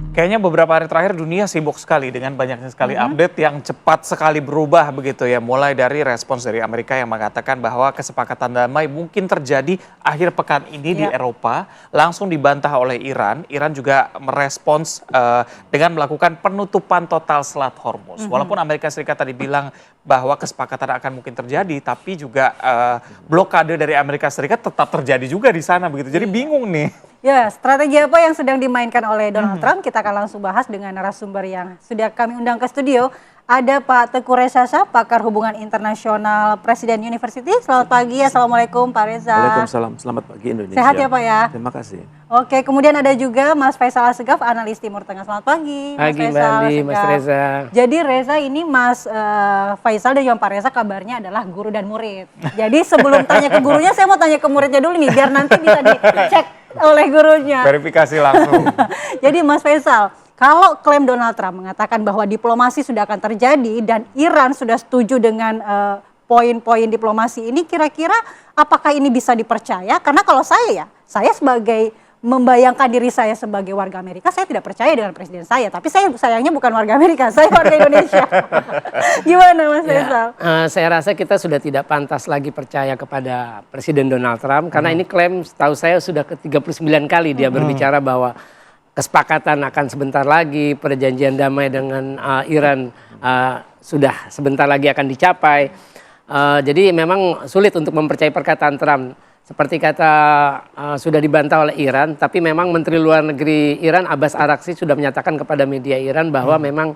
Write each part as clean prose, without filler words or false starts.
Kayaknya beberapa hari terakhir dunia sibuk sekali dengan banyaknya sekali update yang cepat sekali berubah begitu ya. Mulai dari respons dari Amerika yang mengatakan bahwa kesepakatan damai mungkin terjadi akhir pekan ini di Eropa. Langsung dibantah oleh Iran. Iran juga merespons dengan melakukan penutupan total Selat Hormuz. Walaupun Amerika Serikat tadi bilang bahwa kesepakatan akan mungkin terjadi, tapi juga blokade dari Amerika Serikat tetap terjadi juga di sana begitu. Jadi bingung nih. Ya, strategi apa yang sedang dimainkan oleh Donald Trump? Kita akan langsung bahas dengan narasumber yang sudah kami undang ke studio. Ada Pak Teguh Reza Shah, pakar hubungan internasional Presiden University. Selamat pagi, Assalamualaikum Pak Reza. Waalaikumsalam, selamat pagi Indonesia. Sehat ya Pak ya? Terima kasih. Oke, kemudian ada juga Mas Faisal Assegaf, analis Timur Tengah. Selamat pagi, Mas Pagi Faisal. Mbak Andi, Mas Reza. Jadi Reza ini Mas Faisal dan juga Pak Reza kabarnya adalah guru dan murid. Jadi sebelum tanya ke gurunya, saya mau tanya ke muridnya dulu nih, biar nanti bisa dicek oleh gurunya. Verifikasi langsung. Jadi Mas Faisal, kalau klaim Donald Trump mengatakan bahwa diplomasi sudah akan terjadi dan Iran sudah setuju dengan poin-poin diplomasi ini, kira-kira apakah ini bisa dipercaya? Karena kalau saya sebagai membayangkan diri saya sebagai warga Amerika, saya tidak percaya dengan presiden saya. Tapi saya sayangnya bukan warga Amerika, saya warga Indonesia. Gimana Mas Faisal? Saya rasa kita sudah tidak pantas lagi percaya kepada Presiden Donald Trump. Karena ini klaim setahu saya sudah ke-39 kali dia berbicara bahwa kesepakatan akan sebentar lagi, perjanjian damai dengan Iran sudah sebentar lagi akan dicapai. Jadi memang sulit untuk mempercayai perkataan Trump. Seperti kata sudah dibantah oleh Iran, tapi memang Menteri Luar Negeri Iran Abbas Araghchi sudah menyatakan kepada media Iran bahwa memang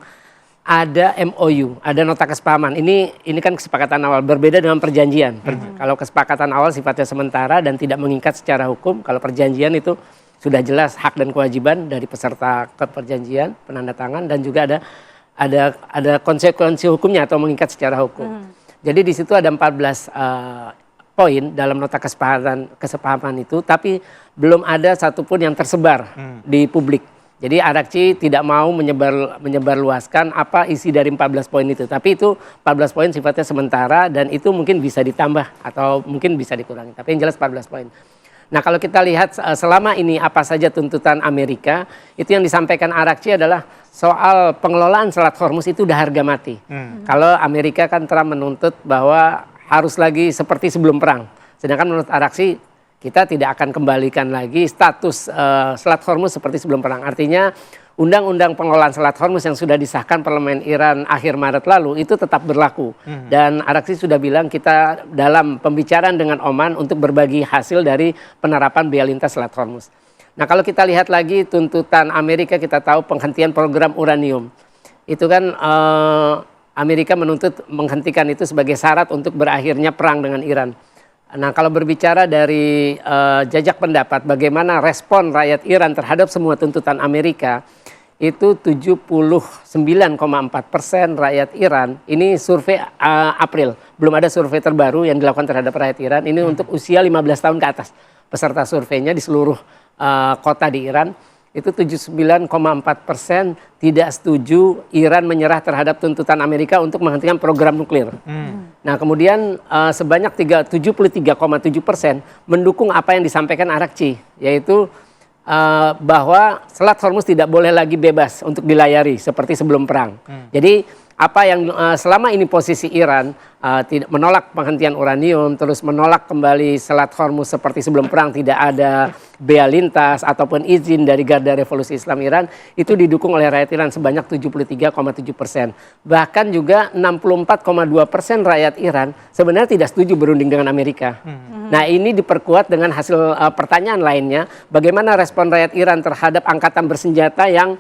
ada MOU, ada nota kesepahaman. Ini kan kesepakatan awal, berbeda dengan perjanjian. Kalau kesepakatan awal sifatnya sementara dan tidak mengikat secara hukum, kalau perjanjian itu sudah jelas hak dan kewajiban dari peserta ke perjanjian, penanda tangan, dan juga ada konsekuensi hukumnya atau mengikat secara hukum. Jadi di situ ada 14 poin dalam nota kesepahaman itu, tapi belum ada satupun yang tersebar di publik. Jadi Araghchi tidak mau menyebarluaskan apa isi dari 14 poin itu. Tapi itu 14 poin sifatnya sementara dan itu mungkin bisa ditambah atau mungkin bisa dikurangi. Tapi yang jelas 14 poin. Nah kalau kita lihat selama ini apa saja tuntutan Amerika, itu yang disampaikan Araghchi adalah soal pengelolaan Selat Hormuz itu udah harga mati. Kalau Amerika kan Trump menuntut bahwa harus lagi seperti sebelum perang. Sedangkan menurut Araghchi kita tidak akan kembalikan lagi status Selat Hormuz seperti sebelum perang. Artinya undang-undang pengelolaan Selat Hormuz yang sudah disahkan parlemen Iran akhir Maret lalu itu tetap berlaku. Dan Araghchi sudah bilang kita dalam pembicaraan dengan Oman untuk berbagi hasil dari penerapan biaya lintas Selat Hormuz. Nah kalau kita lihat lagi tuntutan Amerika, kita tahu penghentian program uranium. Itu kan Amerika menuntut menghentikan itu sebagai syarat untuk berakhirnya perang dengan Iran. Nah kalau berbicara dari jajak pendapat bagaimana respon rakyat Iran terhadap semua tuntutan Amerika, itu 79,4% rakyat Iran, ini survei April, belum ada survei terbaru yang dilakukan terhadap rakyat Iran, ini untuk usia 15 tahun ke atas. Peserta surveinya di seluruh kota di Iran, itu 79,4% tidak setuju Iran menyerah terhadap tuntutan Amerika untuk menghentikan program nuklir. Nah kemudian sebanyak 73,7% mendukung apa yang disampaikan Araghchi, yaitu bahwa Selat Hormuz tidak boleh lagi bebas untuk dilayari seperti sebelum perang. Jadi apa yang selama ini posisi Iran tidak menolak penghentian uranium, terus menolak kembali Selat Hormuz seperti sebelum perang, tidak ada bea lintas ataupun izin dari Garda Revolusi Islam Iran, itu didukung oleh rakyat Iran sebanyak 73,7%. Bahkan juga 64,2% rakyat Iran sebenarnya tidak setuju berunding dengan Amerika. Nah ini diperkuat dengan hasil pertanyaan lainnya, bagaimana respon rakyat Iran terhadap angkatan bersenjata yang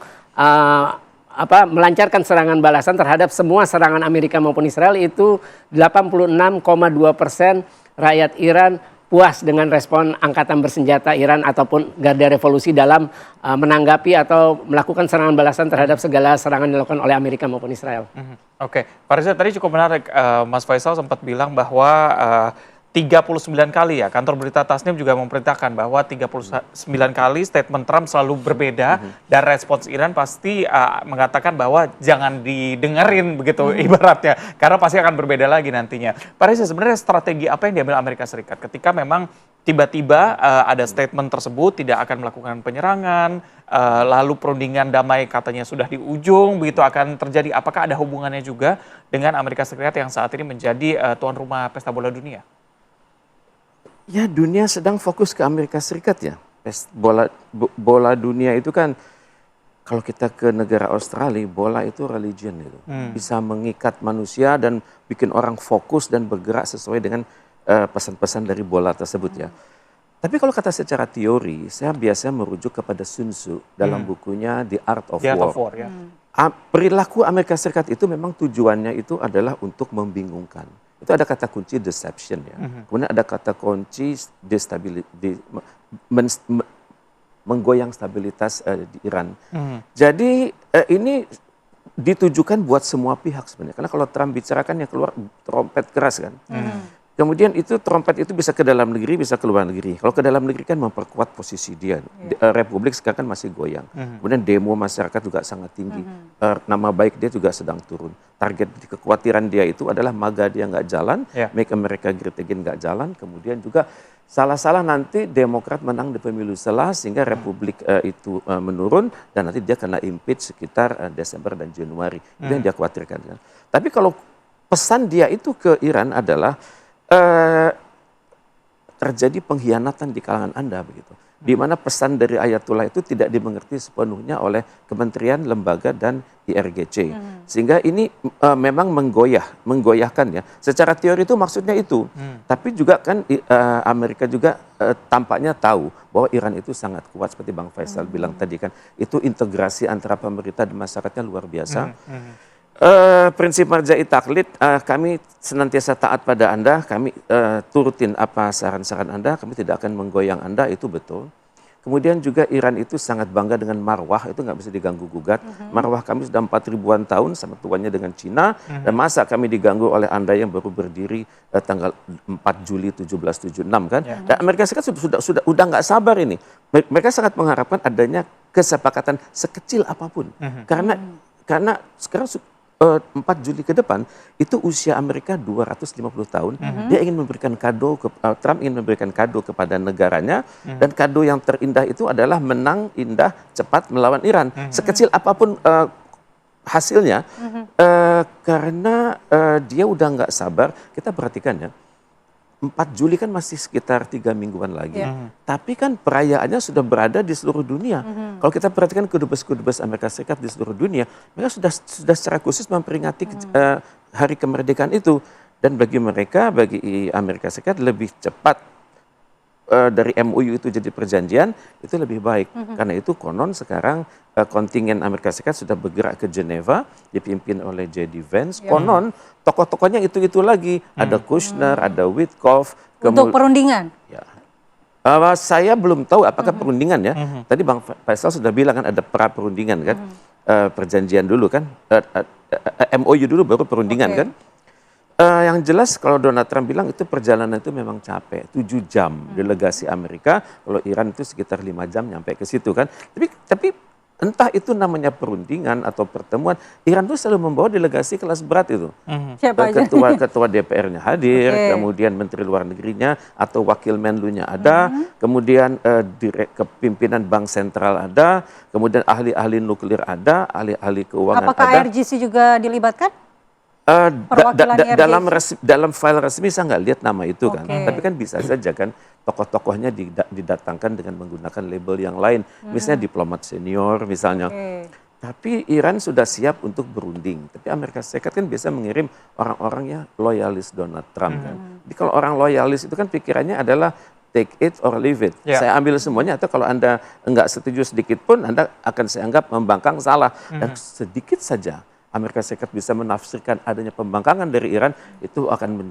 melancarkan serangan balasan terhadap semua serangan Amerika maupun Israel. Itu 86,2% rakyat Iran puas dengan respon angkatan bersenjata Iran ataupun Garda Revolusi dalam menanggapi atau melakukan serangan balasan terhadap segala serangan yang dilakukan oleh Amerika maupun Israel. Oke, Pak Reza tadi cukup menarik, Mas Faisal sempat bilang bahwa 39 kali ya, kantor berita Tasnim juga memberitakan bahwa 39 kali statement Trump selalu berbeda dan respons Iran pasti mengatakan bahwa jangan didengerin begitu ibaratnya, karena pasti akan berbeda lagi nantinya. Pak Reza, sebenarnya strategi apa yang diambil Amerika Serikat ketika memang tiba-tiba ada statement tersebut tidak akan melakukan penyerangan, lalu perundingan damai katanya sudah di ujung, begitu akan terjadi. Apakah ada hubungannya juga dengan Amerika Serikat yang saat ini menjadi tuan rumah pesta bola dunia? Ya, dunia sedang fokus ke Amerika Serikat ya. Bola dunia itu kan, kalau kita ke negara Australia, bola itu religion itu. Bisa mengikat manusia dan bikin orang fokus dan bergerak sesuai dengan pesan-pesan dari bola tersebut ya. Tapi kalau kata secara teori, saya biasanya merujuk kepada Sun Tzu dalam bukunya The Art of The Art War. of War, ya. Perilaku Amerika Serikat itu memang tujuannya itu adalah untuk membingungkan. Itu ada kata kunci deception ya. Kemudian ada kata kunci menggoyang stabilitas di Iran. Jadi ini ditujukan buat semua pihak sebenarnya. Karena kalau Trump bicara kan yang keluar trompet keras kan. Kemudian itu trompet itu bisa ke dalam negeri, bisa ke luar negeri. Kalau ke dalam negeri kan memperkuat posisi dia. Republik sekarang kan masih goyang. Kemudian demo masyarakat juga sangat tinggi. Nama baik dia juga sedang turun. Target kekhawatiran dia itu adalah MAGA dia nggak jalan, Make America Great Again nggak jalan. Kemudian juga salah-salah nanti Demokrat menang di pemilu sehingga Republik itu menurun dan nanti dia kena impeach sekitar Desember dan Januari. Itu yang dia khawatirkan. Kan. Tapi kalau pesan dia itu ke Iran adalah terjadi pengkhianatan di kalangan Anda begitu. Di mana pesan dari Ayatullah itu tidak dimengerti sepenuhnya oleh kementerian, lembaga dan IRGC. Sehingga ini memang menggoyahkan ya. Secara teori itu maksudnya itu. Tapi juga kan Amerika juga tampaknya tahu bahwa Iran itu sangat kuat seperti Bang Faisal bilang tadi kan. Itu integrasi antara pemerintah dan masyarakatnya luar biasa. Prinsip marja'i taklid, kami senantiasa taat pada Anda, kami turutin apa saran-saran Anda, kami tidak akan menggoyang Anda, itu betul. Kemudian juga Iran itu sangat bangga dengan marwah, itu nggak bisa diganggu-gugat. Marwah kami sudah 4.000-an tahun sama tuannya dengan Cina, dan masa kami diganggu oleh Anda yang baru berdiri tanggal 4 Juli 1776 kan. Dan Amerika Serikat sudah nggak sabar ini. Mereka sangat mengharapkan adanya kesepakatan sekecil apapun. Karena sekarang 4 Juli ke depan, itu usia Amerika 250 tahun. Dia ingin memberikan kado, Trump ingin memberikan kado kepada negaranya, dan kado yang terindah itu adalah menang indah cepat melawan Iran. Sekecil apapun hasilnya, karena dia udah nggak sabar, kita perhatikan ya, 4 Juli kan masih sekitar 3 mingguan lagi. Tapi kan perayaannya sudah berada di seluruh dunia. Kalau kita perhatikan kedubes-kedubes Amerika Serikat di seluruh dunia, mereka sudah secara khusus memperingati hari kemerdekaan itu. Dan bagi mereka, bagi Amerika Serikat lebih cepat dari MOU itu jadi perjanjian, itu lebih baik. Karena itu konon sekarang kontingen Amerika Serikat sudah bergerak ke Geneva, dipimpin oleh J.D. Vance. Konon tokoh-tokohnya itu lagi. Ada Kushner, ada Witkoff. Untuk perundingan? Ya. Saya belum tahu apakah perundingan ya. Tadi Bang Faisal sudah bilang kan ada pra-perundingan kan. Perjanjian dulu kan. MOU dulu baru perundingan kan. Yang jelas kalau Donald Trump bilang itu perjalanan itu memang capek, 7 jam delegasi Amerika, kalau Iran itu sekitar 5 jam nyampe ke situ kan. Tapi entah itu namanya perundingan atau pertemuan, Iran itu selalu membawa delegasi kelas berat itu. Siapa aja? Ketua DPR-nya hadir, kemudian Menteri Luar Negerinya atau Wakil Menlunya ada, kemudian kepimpinan Bank Sentral ada, kemudian ahli-ahli nuklir ada, ahli-ahli keuangan ada. Apakah IRGC juga dilibatkan? Dalam file resmi saya nggak lihat nama itu kan, tapi kan bisa saja kan tokoh-tokohnya didatangkan dengan menggunakan label yang lain, misalnya diplomat senior misalnya. Tapi Iran sudah siap untuk berunding, tapi Amerika Serikat kan biasa mengirim orang-orangnya loyalis Donald Trump kan. Jadi kalau orang loyalis itu kan pikirannya adalah take it or leave it. Saya ambil semuanya, atau kalau Anda nggak setuju sedikit pun, Anda akan saya anggap membangkang salah. Dan sedikit saja Amerika Serikat bisa menafsirkan adanya pembangkangan dari Iran, itu akan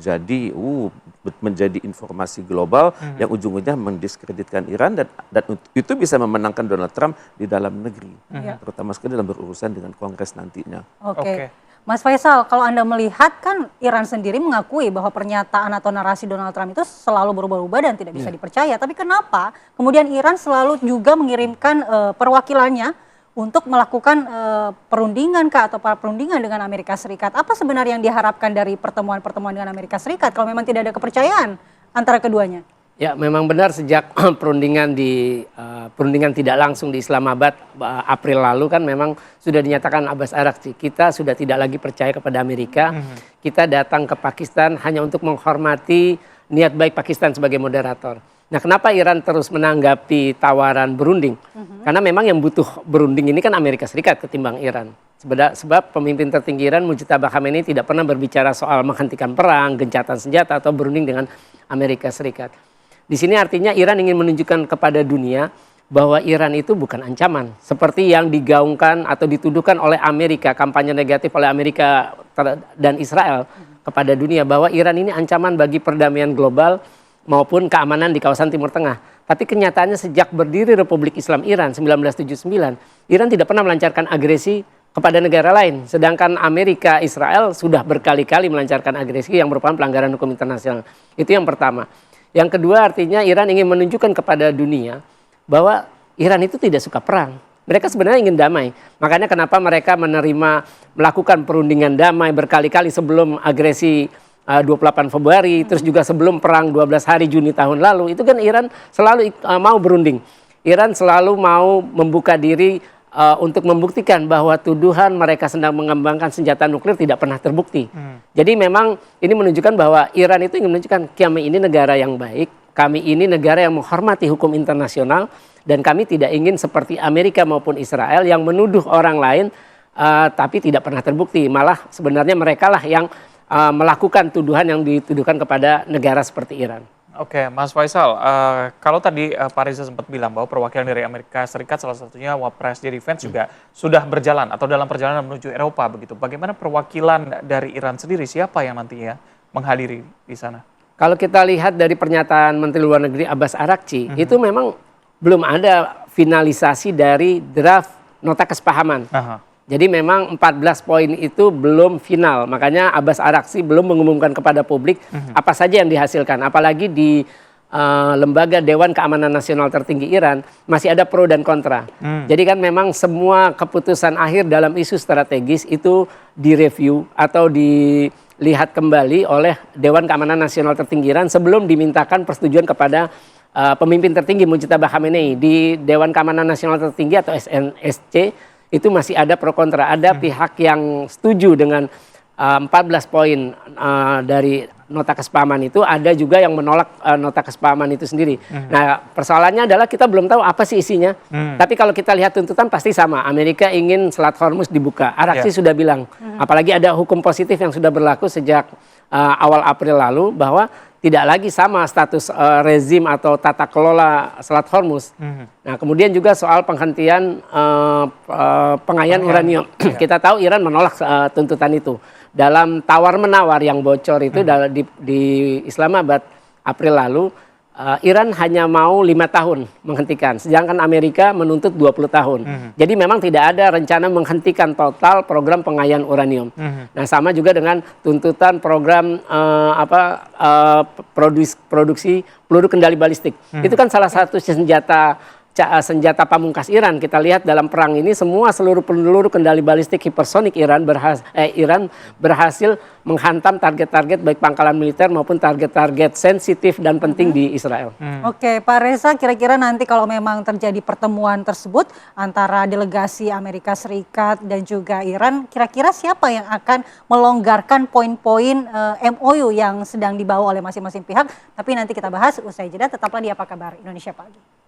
menjadi informasi global yang ujung-ujungnya mendiskreditkan Iran, dan itu bisa memenangkan Donald Trump di dalam negeri, terutama sekali dalam berurusan dengan Kongres nantinya. Oke. Mas Faisal, kalau Anda melihat kan Iran sendiri mengakui bahwa pernyataan atau narasi Donald Trump itu selalu berubah-ubah dan tidak bisa dipercaya. Tapi kenapa kemudian Iran selalu juga mengirimkan perwakilannya untuk melakukan perundingan atau perundingan dengan Amerika Serikat? Apa sebenarnya yang diharapkan dari pertemuan-pertemuan dengan Amerika Serikat kalau memang tidak ada kepercayaan antara keduanya? Ya, memang benar sejak perundingan tidak langsung di Islamabad April lalu kan memang sudah dinyatakan Abbas Araghchi, kita sudah tidak lagi percaya kepada Amerika. Kita datang ke Pakistan hanya untuk menghormati niat baik Pakistan sebagai moderator. Nah, kenapa Iran terus menanggapi tawaran berunding? Karena memang yang butuh berunding ini kan Amerika Serikat ketimbang Iran. Sebab pemimpin tertinggi Iran Mujtaba Khamenei tidak pernah berbicara soal menghentikan perang, gencatan senjata atau berunding dengan Amerika Serikat. Di sini artinya Iran ingin menunjukkan kepada dunia bahwa Iran itu bukan ancaman. Seperti yang digaungkan atau dituduhkan oleh Amerika, kampanye negatif oleh Amerika dan Israel kepada dunia bahwa Iran ini ancaman bagi perdamaian global maupun keamanan di kawasan Timur Tengah. Tapi kenyataannya sejak berdiri Republik Islam Iran 1979, Iran tidak pernah melancarkan agresi kepada negara lain. Sedangkan Amerika, Israel sudah berkali-kali melancarkan agresi yang merupakan pelanggaran hukum internasional. Itu yang pertama. Yang kedua artinya Iran ingin menunjukkan kepada dunia bahwa Iran itu tidak suka perang. Mereka sebenarnya ingin damai. Makanya kenapa mereka melakukan perundingan damai berkali-kali sebelum agresi 28 Februari, terus juga sebelum perang 12 hari Juni tahun lalu. Itu kan Iran selalu mau berunding. Iran selalu mau membuka diri untuk membuktikan bahwa tuduhan mereka sedang mengembangkan senjata nuklir tidak pernah terbukti. Jadi memang ini menunjukkan bahwa Iran itu ingin menunjukkan kami ini negara yang baik, kami ini negara yang menghormati hukum internasional, dan kami tidak ingin seperti Amerika maupun Israel yang menuduh orang lain tapi tidak pernah terbukti. Malah sebenarnya mereka lah yang melakukan tuduhan yang dituduhkan kepada negara seperti Iran. Oke, Mas Faisal, kalau tadi Pak Reza sempat bilang bahwa perwakilan dari Amerika Serikat, salah satunya Wapres J.D. Vance juga sudah berjalan atau dalam perjalanan menuju Eropa begitu. Bagaimana perwakilan dari Iran sendiri, siapa yang nantinya menghadiri di sana? Kalau kita lihat dari pernyataan Menteri Luar Negeri Abbas Araghchi, itu memang belum ada finalisasi dari draft nota kesepahaman. Jadi memang 14 poin itu belum final, makanya Abbas Araghchi belum mengumumkan kepada publik apa saja yang dihasilkan. Apalagi di lembaga Dewan Keamanan Nasional tertinggi Iran masih ada pro dan kontra. Jadi kan memang semua keputusan akhir dalam isu strategis itu direview atau dilihat kembali oleh Dewan Keamanan Nasional tertinggi Iran sebelum dimintakan persetujuan kepada pemimpin tertinggi Mujtaba Khamenei. Di Dewan Keamanan Nasional tertinggi atau SNSC itu masih ada pro kontra. Ada pihak yang setuju dengan 14 poin dari nota kesepahaman itu, ada juga yang menolak nota kesepahaman itu sendiri. Nah, persoalannya adalah kita belum tahu apa sih isinya. Tapi kalau kita lihat tuntutan pasti sama. Amerika ingin Selat Hormuz dibuka. Araghchi sudah bilang, apalagi ada hukum positif yang sudah berlaku sejak awal April lalu bahwa tidak lagi sama status rezim atau tata kelola Selat Hormuz. Nah, kemudian juga soal penghentian pengayaan uranium. Kita tahu Iran menolak tuntutan itu. Dalam tawar-menawar yang bocor itu di Islamabad April lalu, Iran hanya mau 5 tahun menghentikan, sedangkan Amerika menuntut 20 tahun. Jadi memang tidak ada rencana menghentikan total program pengayaan uranium. Nah, sama juga dengan tuntutan program produksi peluru kendali balistik. Itu kan salah satu senjata pamungkas Iran. Kita lihat dalam perang ini seluruh peluru kendali balistik hipersonik Iran berhasil menghantam target-target baik pangkalan militer maupun target-target sensitif dan penting di Israel. Oke, Pak Reza, kira-kira nanti kalau memang terjadi pertemuan tersebut antara delegasi Amerika Serikat dan juga Iran, kira-kira siapa yang akan melonggarkan poin-poin MOU yang sedang dibawa oleh masing-masing pihak? Tapi nanti kita bahas usai jeda. Tetaplah di Apa Kabar Indonesia Pagi.